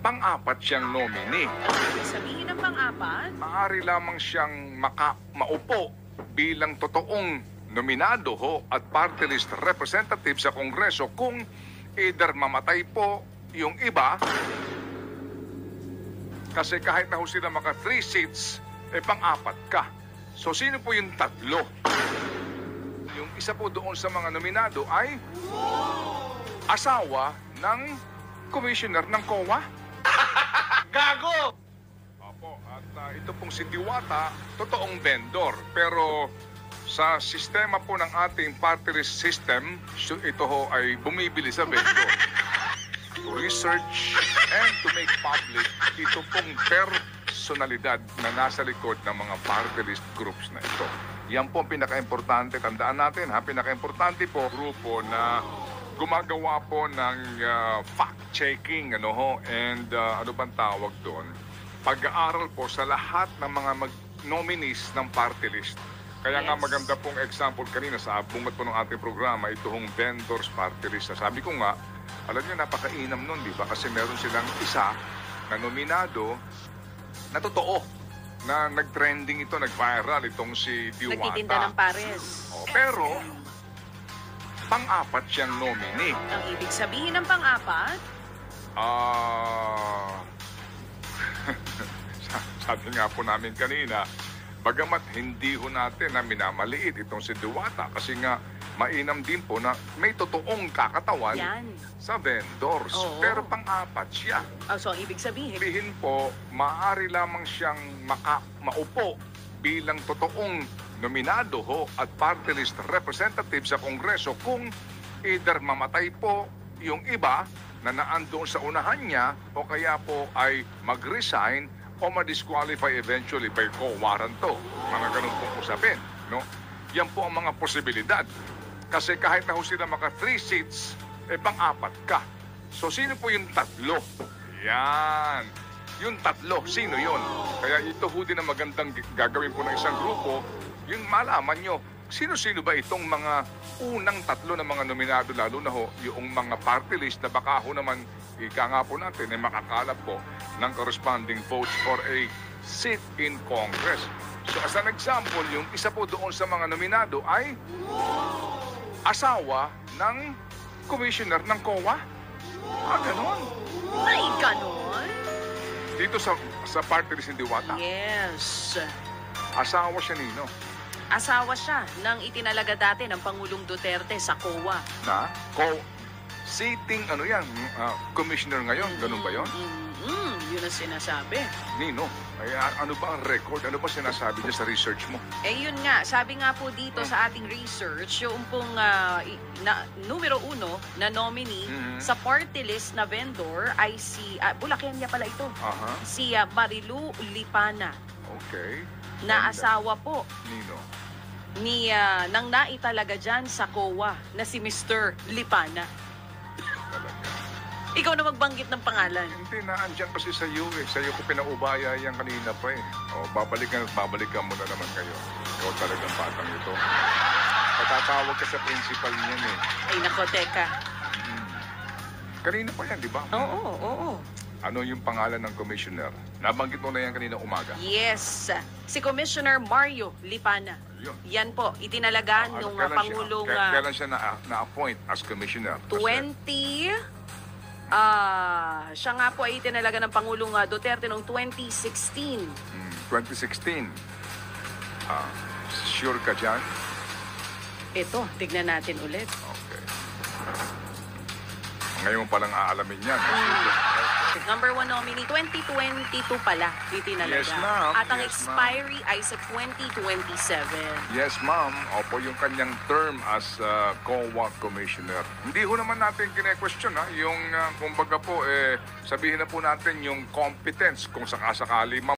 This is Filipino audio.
pang-apat siyang nominee. Ibig sabihin ng pang-apat? Maaari lamang siyang maupo bilang totoong nominado ho at party list representative sa Kongreso kung either mamatay po yung iba, kasi kahit na ho sila maka 3 seats, pang-apat ka. So sino po yung tatlo? Yung isa po doon sa mga nominado ay asawa ng commissioner ng COA. Gago! Opo, at ito pong si Diwata, totoong vendor. Pero sa sistema po ng ating party list system, ito ho ay bumibili sa vendor. To research and to make public ito pong personalidad na nasa likod ng mga party list groups na ito. Yan po ang pinaka-importante. Tandaan natin, pinaka-importante po, grupo na gumagawa po ng fact-checking, and ano bang tawag doon? Pag-aaral po sa lahat ng mga nominees ng party list. Kaya nga maganda pong example kanina sa bungat po ng ating programa, itong vendors party list. Sabi ko nga, alam niyo, napakainam nun, di ba? Kasi meron silang isa na nominado na totoo, na nag-trending ito, nag-viral itong si Diwata. Nagtitinda ng pares. Pero pang-apat siyang nominee. Ang ibig sabihin ng pang-apat? Sabi nga po namin kanina, bagamat hindi ho natin na minamaliit itong si Diwata kasi nga mainam din po na may totoong kakatawan sa vendors. Oo. Pero pang-apat siya. So ang ibig sabihin? Sabihin po, maaari lamang siyang maupo bilang totoong nominado ho at party list representative sa Kongreso kung either mamatay po yung iba na naandoon sa unahan niya o kaya po ay mag-resign o ma-disqualify eventually by co-warrant to. Mga ganun pong usapin, no? Yan po ang mga posibilidad. Kasi kahit na ho sila maka 3 seats, pang-apat ka. So sino po yung tatlo? Yan. Yung tatlo, sino yun? Kaya ito ho din ang magandang gagawin po ng isang grupo, yung malaman nyo, sino-sino ba itong mga unang tatlo na mga nominado, lalo na ho, yung mga party list na baka ho naman, ika nga po natin, ay makakalap po ng corresponding votes for a seat in Congress. So as an example, yung isa po doon sa mga nominado ay asawa ng commissioner ng COA. Ganon. May ganon? Dito sa party list ni Diwata. Yes. Asawa siya nino. Asawa siya ng itinalaga dati ng Pangulong Duterte sa COA. Na? Sitting, commissioner ngayon. Ganun ba yun? Yun ang sinasabi. Nino, ay, ano ba ang record? Ano ba sinasabi niya sa research mo? Yun nga. Sabi nga po dito sa ating research, yung pong numero 1 na nominee sa party list na vendor ay si, Bulacan niya pala ito, si Marilu Lipana. Okay. Na asawa po Nino. nang naitalaga dyan sa COA na si Mr. Lipana. Talaga. Ikaw na magbanggit ng pangalan. Hindi na, andyan kasi sa iyo eh. Sa iyo ko pinaubaya yan kanina pa eh. Babalikan at babalikan mo na naman kayo. Ikaw talagang batang ito. Patatawag ka sa principal niyan eh. Ay, nako, teka. Kanina pa yan, di ba? Oo. Ano yung pangalan ng commissioner? Nabanggit mo na yan kanina umaga. Yes. Si Commissioner Mario Lipana. Yun. Yan po, itinalaga nung Pangulong... Kailan siya na-appoint as commissioner? Siya nga po ay itinalaga ng Pangulong Duterte noong 2016. 2016. Sure ka dyan? Ito, tignan natin ulit. Okay. Ngayon palang aalamin yan. Number 1 nominee, 2022 pala itinalaga. Yes, ma'am. At ang Yes, expiry ay sa 2027. Yes, ma'am. Opo, yung kanyang term as COA Commissioner. Hindi ho naman natin kine-question, yung kumbaga po, sabihin na po natin yung competence kung sakasakali, ma'am.